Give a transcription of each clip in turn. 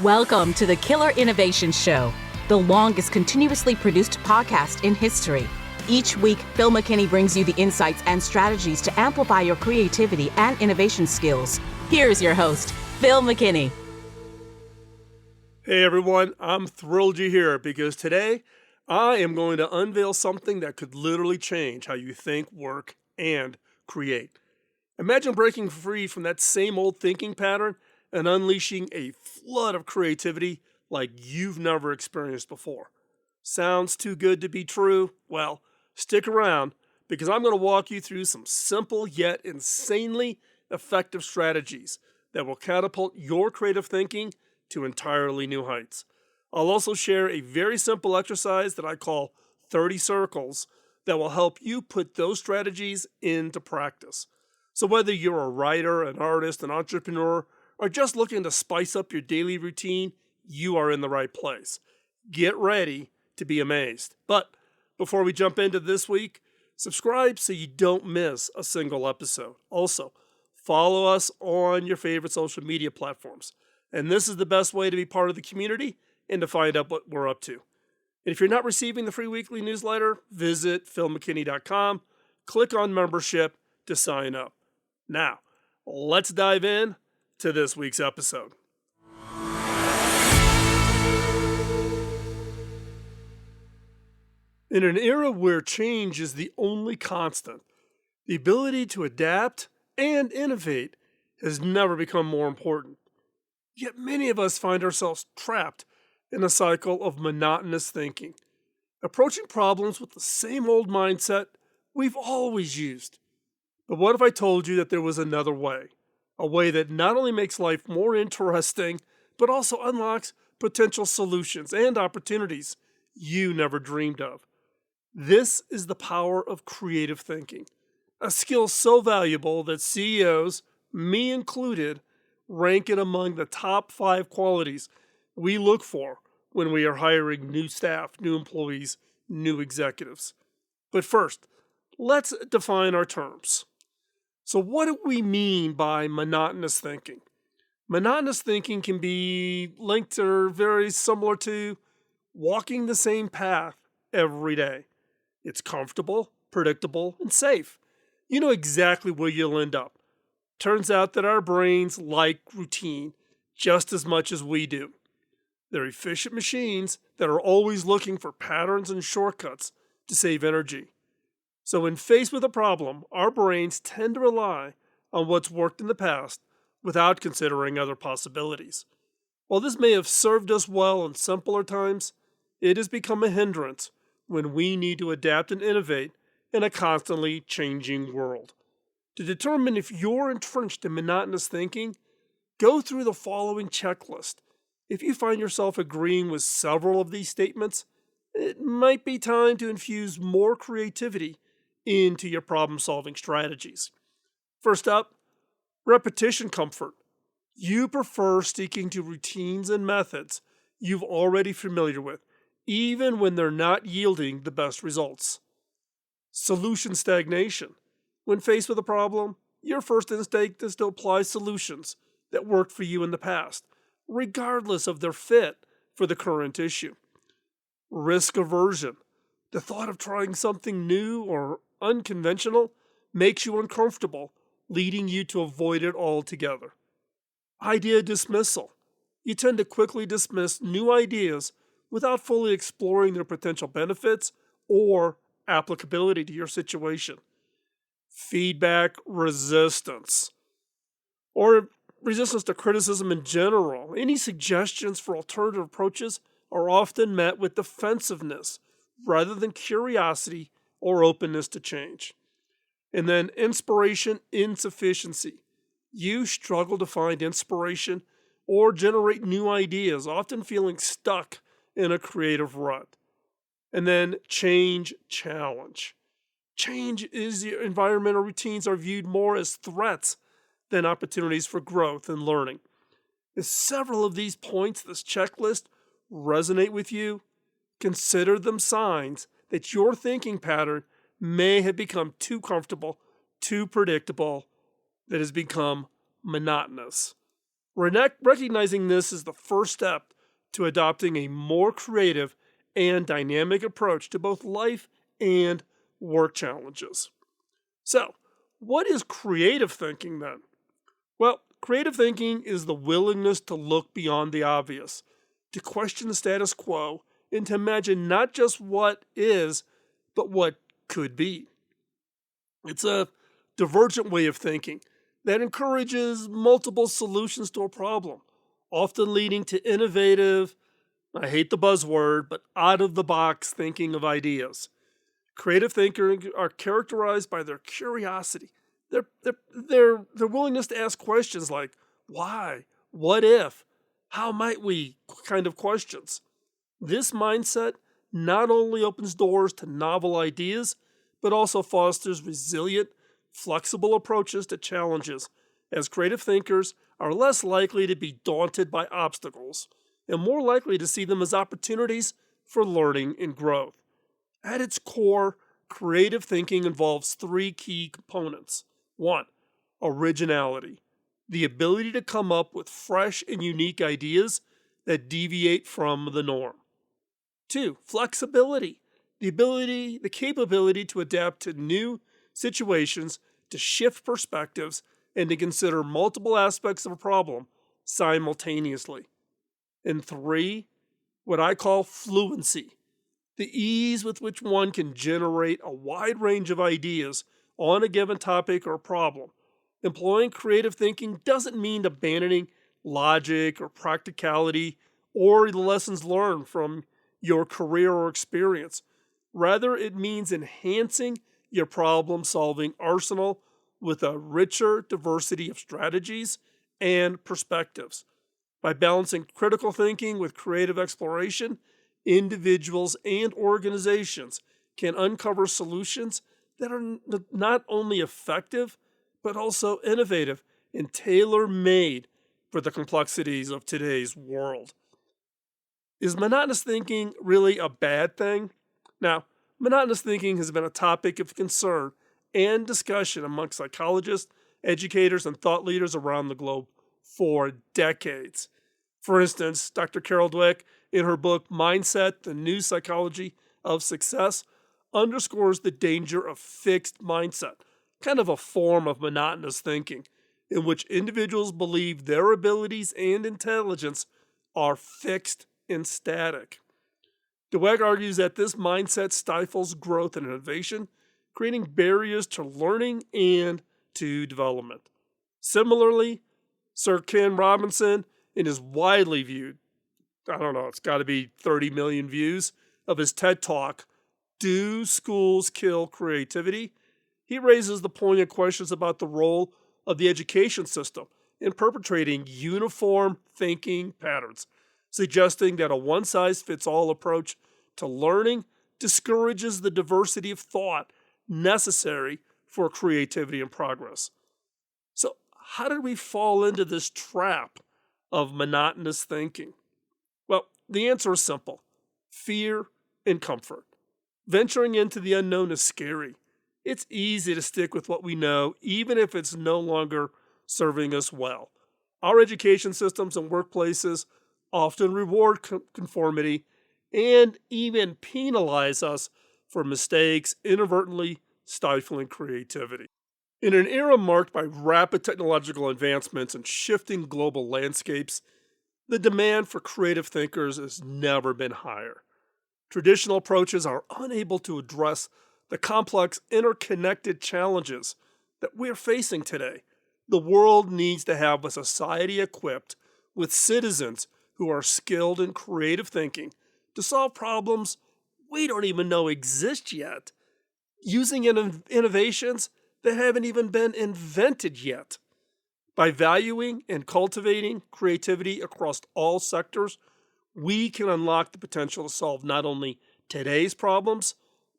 Welcome to the Killer Innovation Show, the longest continuously produced podcast in history. Each week, Phil McKinney brings you the insights and strategies to amplify your creativity and innovation skills. Here's your host, Phil McKinney. Hey everyone, I'm thrilled you're here because today I am going to unveil something that could literally change how you think, work, and create. Imagine breaking free from that same old thinking pattern and unleashing a flood of creativity like you've never experienced before. Sounds too good to be true? Well, stick around because I'm going to walk you through some simple yet insanely effective strategies that will catapult your creative thinking to entirely new heights. I'll also share a very simple exercise that I call 30 circles that will help you put those strategies into practice. So whether you're a writer, an artist, an entrepreneur, or just looking to spice up your daily routine, you are in the right place. Get ready to be amazed. But before we jump into this week, subscribe so you don't miss a single episode. Also, follow us on your favorite social media platforms. And this is the best way to be part of the community and to find out what we're up to. And if you're not receiving the free weekly newsletter, visit philmckinney.com, click on membership to sign up. Now, let's dive in to this week's episode. In an era where change is the only constant, the ability to adapt and innovate has never become more important. Yet many of us find ourselves trapped in a cycle of monotonous thinking, approaching problems with the same old mindset we've always used. But what if I told you that there was another way? A way that not only makes life more interesting, but also unlocks potential solutions and opportunities you never dreamed of. This is the power of creative thinking, a skill so valuable that CEOs, me included, rank it among the top 5 qualities we look for when we are hiring new staff, new employees, new executives. But first, let's define our terms. So what do we mean by monotonous thinking? Monotonous thinking can be linked or very similar to walking the same path every day. It's comfortable, predictable, and safe. You know exactly where you'll end up. Turns out that our brains like routine just as much as we do. They're efficient machines that are always looking for patterns and shortcuts to save energy. So when faced with a problem, our brains tend to rely on what's worked in the past without considering other possibilities. While this may have served us well in simpler times, it has become a hindrance when we need to adapt and innovate in a constantly changing world. To determine if you're entrenched in monotonous thinking, go through the following checklist. If you find yourself agreeing with several of these statements, it might be time to infuse more creativity into your problem-solving strategies. First up, repetition comfort. You prefer sticking to routines and methods you've already familiar with, even when they're not yielding the best results. Solution stagnation. When faced with a problem, your first instinct is to apply solutions that worked for you in the past, regardless of their fit for the current issue. Risk aversion. The thought of trying something new or unconventional makes you uncomfortable, leading you to avoid it altogether. Idea dismissal. You tend to quickly dismiss new ideas without fully exploring their potential benefits or applicability to your situation. Feedback resistance, or resistance to criticism in general. Any suggestions for alternative approaches are often met with defensiveness rather than curiosity or openness to change. And then inspiration insufficiency. You struggle to find inspiration or generate new ideas, often feeling stuck in a creative rut. And then change challenge. Change is your environmental routines are viewed more as threats than opportunities for growth and learning. If several of these points, this checklist, resonate with you, consider them signs that your thinking pattern may have become too comfortable, too predictable, that has become monotonous. Recognizing this is the first step to adopting a more creative and dynamic approach to both life and work challenges. So, what is creative thinking then? Well, creative thinking is the willingness to look beyond the obvious, to question the status quo, and to imagine not just what is, but what could be. It's a divergent way of thinking that encourages multiple solutions to a problem, often leading to innovative, I hate the buzzword, but out of the box thinking of ideas. Creative thinkers are characterized by their curiosity, their willingness to ask questions like why, what if, how might we kind of questions. This mindset not only opens doors to novel ideas, but also fosters resilient, flexible approaches to challenges, as creative thinkers are less likely to be daunted by obstacles and more likely to see them as opportunities for learning and growth. At its core, creative thinking involves three key components. 1. Originality, the ability to come up with fresh and unique ideas that deviate from the norm. 2. Flexibility, the capability to adapt to new situations, to shift perspectives, and to consider multiple aspects of a problem simultaneously. And 3, what I call fluency, the ease with which one can generate a wide range of ideas on a given topic or problem. Employing creative thinking doesn't mean abandoning logic or practicality or the lessons learned from your career or experience. Rather, it means enhancing your problem solving arsenal with a richer diversity of strategies and perspectives. By balancing critical thinking with creative exploration, individuals and organizations can uncover solutions that are not only effective, but also innovative and tailor made for the complexities of today's world. Is monotonous thinking really a bad thing? Now, monotonous thinking has been a topic of concern and discussion among psychologists, educators, and thought leaders around the globe for decades. For instance, Dr. Carol Dweck, in her book Mindset, The New Psychology of Success, underscores the danger of fixed mindset, kind of a form of monotonous thinking, in which individuals believe their abilities and intelligence are fixed and static. Dweck argues that this mindset stifles growth and innovation, creating barriers to learning and to development. Similarly, Sir Ken Robinson, in his widely viewed, it's got to be 30 million views, of his TED Talk, Do Schools Kill Creativity? He raises the poignant questions about the role of the education system in perpetrating uniform thinking patterns, suggesting that a one-size-fits-all approach to learning discourages the diversity of thought necessary for creativity and progress. So, how did we fall into this trap of monotonous thinking? Well, the answer is simple: fear and comfort. Venturing into the unknown is scary. It's easy to stick with what we know, even if it's no longer serving us well. Our education systems and workplaces often reward conformity and even penalize us for mistakes, inadvertently stifling creativity. In an era marked by rapid technological advancements and shifting global landscapes, the demand for creative thinkers has never been higher. Traditional approaches are unable to address the complex, interconnected challenges that we're facing today. The world needs to have a society equipped with citizens who are skilled in creative thinking to solve problems we don't even know exist yet, using innovations that haven't even been invented yet. By valuing and cultivating creativity across all sectors, we can unlock the potential to solve not only today's problems,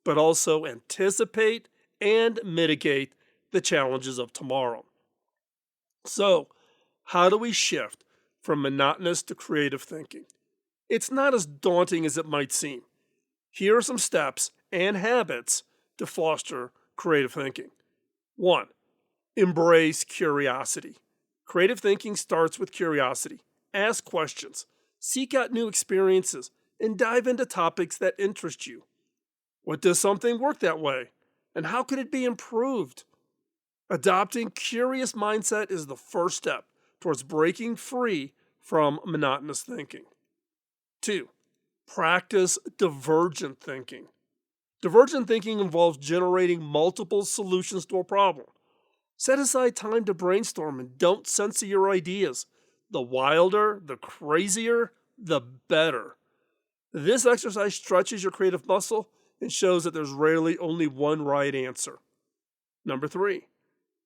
but also anticipate and mitigate the challenges of tomorrow. So, how do we shift from monotonous to creative thinking? It's not as daunting as it might seem. Here are some steps and habits to foster creative thinking. 1. Embrace curiosity. Creative thinking starts with curiosity. Ask questions, seek out new experiences, and dive into topics that interest you. What does something work that way? And how could it be improved? Adopting curious mindset is the first step towards breaking free from monotonous thinking. 2. Practice divergent thinking. Divergent thinking involves generating multiple solutions to a problem. Set aside time to brainstorm and don't censor your ideas. The wilder, the crazier, the better. This exercise stretches your creative muscle and shows that there's rarely only one right answer. Number 3,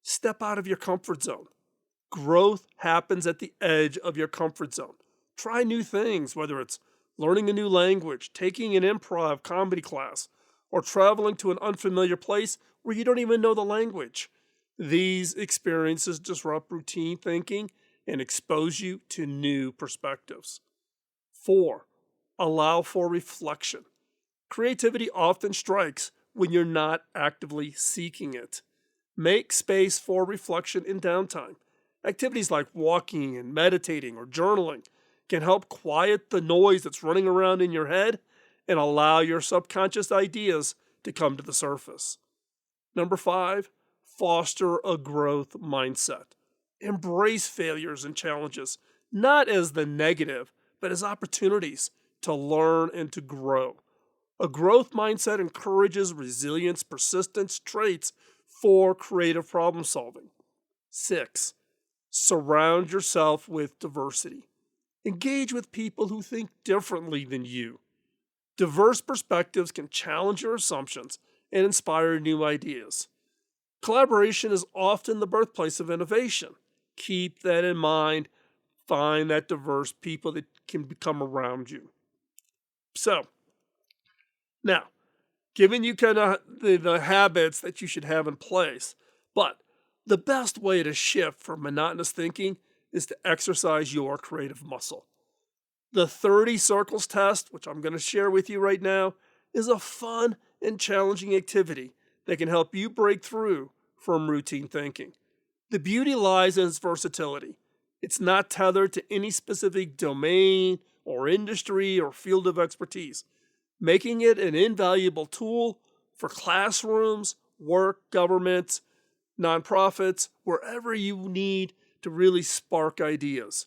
step out of your comfort zone. Growth happens at the edge of your comfort zone. Try new things, whether it's learning a new language, taking an improv comedy class, or traveling to an unfamiliar place where you don't even know the language. These experiences disrupt routine thinking and expose you to new perspectives. 4, allow for reflection. Creativity often strikes when you're not actively seeking it. Make space for reflection in downtime. Activities like walking and meditating or journaling can help quiet the noise that's running around in your head and allow your subconscious ideas to come to the surface. Number 5, foster a growth mindset. Embrace failures and challenges, not as the negative, but as opportunities to learn and to grow. A growth mindset encourages resilience, persistence, traits for creative problem solving. 6, surround yourself with diversity. Engage with people who think differently than you. Diverse perspectives can challenge your assumptions and inspire new ideas. Collaboration is often the birthplace of innovation. Keep that in mind. Find that diverse people that can become around you. So, now, giving you kind of the habits that you should have in place, but the best way to shift from monotonous thinking is to exercise your creative muscle. The 30 circles test, which I'm going to share with you right now, is a fun and challenging activity that can help you break through from routine thinking. The beauty lies in its versatility. It's not tethered to any specific domain or industry or field of expertise, making it an invaluable tool for classrooms, work, government, nonprofits, wherever you need to really spark ideas.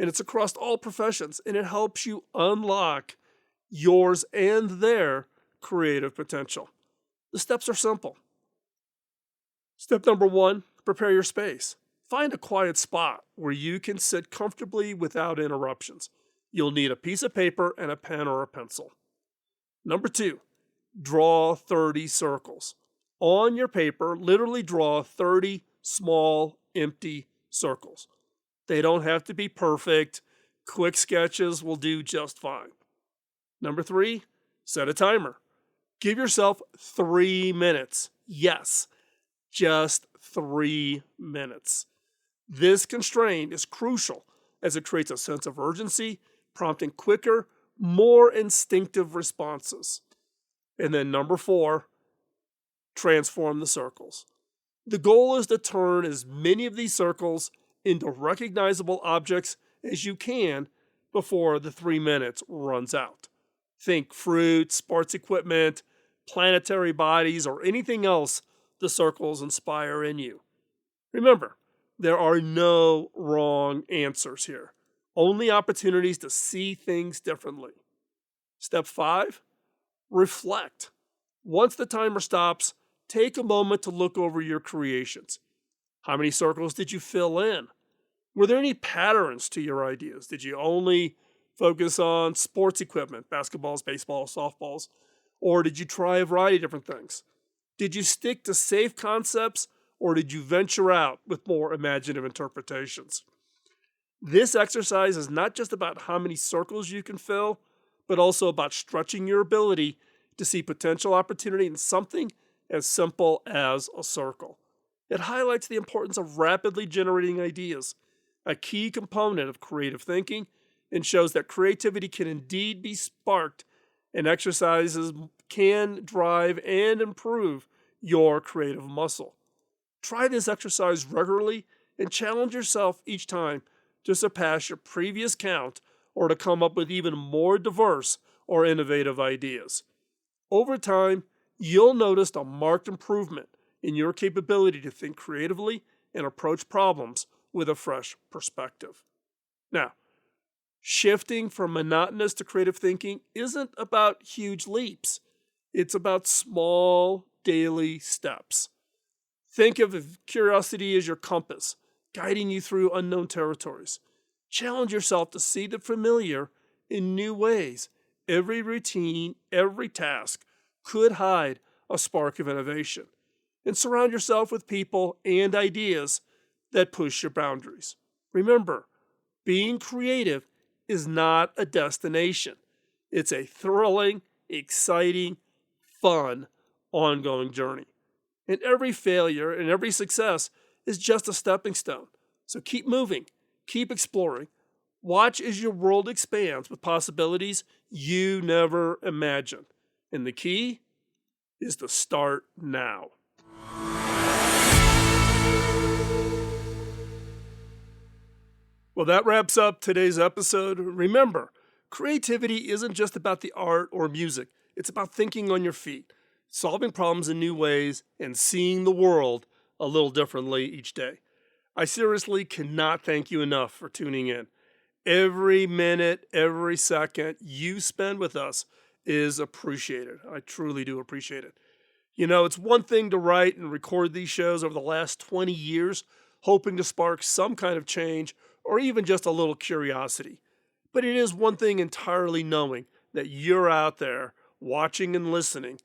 And it's across all professions, and it helps you unlock yours and their creative potential. The steps are simple. Step number 1, prepare your space. Find a quiet spot where you can sit comfortably without interruptions. You'll need a piece of paper and a pen or a pencil. Number 2, draw 30 circles. On your paper, literally draw 30 small, empty circles. They don't have to be perfect. Quick sketches will do just fine. Number 3, set a timer. Give yourself 3 minutes. Yes, just 3 minutes. This constraint is crucial as it creates a sense of urgency, prompting quicker, more instinctive responses. And then number 4, transform the circles. The goal is to turn as many of these circles into recognizable objects as you can before the 3 minutes runs out. Think fruit, sports equipment, planetary bodies, or anything else the circles inspire in you. Remember, there are no wrong answers here, only opportunities to see things differently. Step 5, reflect. Once the timer stops, take a moment to look over your creations. How many circles did you fill in? Were there any patterns to your ideas? Did you only focus on sports equipment, basketballs, baseballs, softballs? Or did you try a variety of different things? Did you stick to safe concepts, or did you venture out with more imaginative interpretations? This exercise is not just about how many circles you can fill, but also about stretching your ability to see potential opportunity in something as simple as a circle. It highlights the importance of rapidly generating ideas, a key component of creative thinking, and shows that creativity can indeed be sparked, and exercises can drive and improve your creative muscle. Try this exercise regularly, and challenge yourself each time to surpass your previous count or to come up with even more diverse or innovative ideas. Over time, you'll notice a marked improvement in your capability to think creatively and approach problems with a fresh perspective. Now, shifting from monotonous to creative thinking isn't about huge leaps. It's about small, daily steps. Think of curiosity as your compass, guiding you through unknown territories. Challenge yourself to see the familiar in new ways. Every routine, every task could hide a spark of innovation. And surround yourself with people and ideas that push your boundaries. Remember, being creative is not a destination. It's a thrilling, exciting, fun, ongoing journey. And every failure and every success is just a stepping stone. So keep moving, keep exploring. Watch as your world expands with possibilities you never imagined. And the key is to start now. Well, that wraps up today's episode. Remember, creativity isn't just about the art or music. It's about thinking on your feet, solving problems in new ways, and seeing the world a little differently each day. I seriously cannot thank you enough for tuning in. Every minute, every second you spend with us is appreciated. I truly do appreciate it. You know, it's one thing to write and record these shows over the last 20 years, hoping to spark some kind of change or even just a little curiosity. But it is one thing entirely knowing that you're out there watching and listening,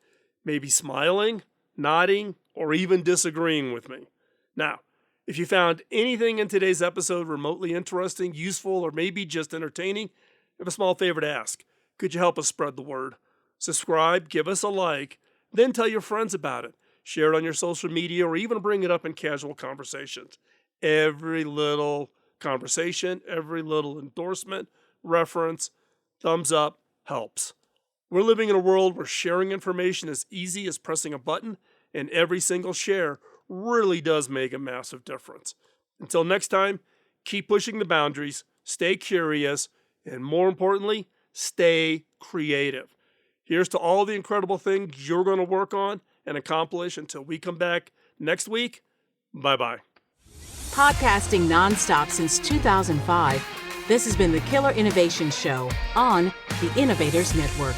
maybe smiling, nodding, or even disagreeing with me. Now, if you found anything in today's episode remotely interesting, useful, or maybe just entertaining, I have a small favor to ask. Could you help us spread the word? Subscribe, give us a like, then tell your friends about it. Share it on your social media or even bring it up in casual conversations. Every little conversation, every little endorsement, reference, thumbs up helps. We're living in a world where sharing information is easy as pressing a button, and every single share really does make a massive difference. Until next time, keep pushing the boundaries, stay curious, and more importantly, stay creative. Here's to all the incredible things you're going to work on and accomplish until we come back next week. Bye-bye. Podcasting nonstop since 2005, this has been the Killer Innovation Show on the Innovators Network.